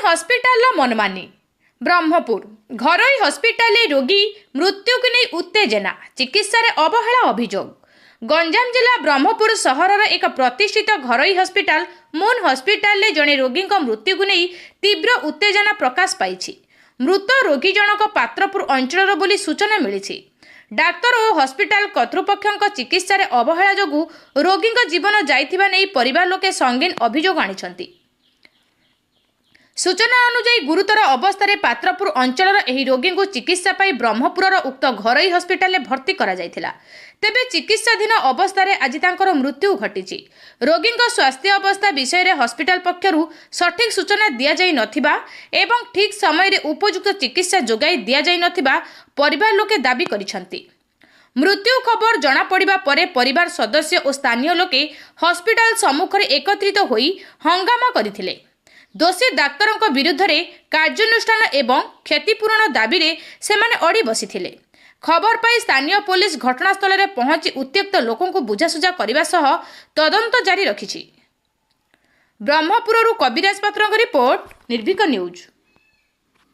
Hospital मनमानी Brahmapur घरोई hospital रोगी मृत्यु को नहीं उत्तेजना चिकित्सा अवहेला अभियोग गंजाम जिला ब्रह्मपुर सहर एक प्रतिष्ठित घरोई हस्पिटाल मून हस्पिटाल जड़े रोगी मृत्यु को नहीं तीव्र उत्तेजना प्रकाश पाई। मृत रोगी जनक पात्रपुर अंचल बोली सूचना मिली। डाक्तर और हस्पिटाल कर्तृपक्ष चिकित्सा अवहेला जोगु रोगी जीवन जाइथिबा नहीं परिवार लोके संगीन अभियोग आनिछंती। सूचना अनुसार गुरुतर अवस्था पात्रपुर अंचल रोगी को चिकित्सा पाई ब्रह्मपुर उक्त घरोई हस्पिटाल भर्ती करा जायथिला। तेबे चिकित्साधीन अवस्था आज तांकर मृत्यु घटी। रोगी स्वास्थ्य अवस्था विषय रे हस्पिटाल पक्षरु सठिक सूचना दिया जाई नथिबा एवं ठीक समय रे उपयुक्त चिकित्सा जोगाई दिया जाई नथिबा परिवार लोके दाबी करिसंती। मृत्यु खबर जना पड़िबा परे परिवार सदस्य और स्थानीय लोके हस्पिटाल सम्मुख रे एकत्रित होई हंगामा करथिले। दोषी डाक्तर विरुद्ध रे कार्यानुष्ठान एवं क्षतिपूरण दाबी रे सेमाने अड़ी बसिथिले। खबर पाई स्थानीय पुलिस घटनास्थल में पहुंची उत्त्यक्त लोकों को बुझासुझा करने सह तदंत जारी रखिछि। ब्रह्मपुरରୁ कविराज पात्रଙ୍କ रिपोर्ट निर्भीक न्यूज।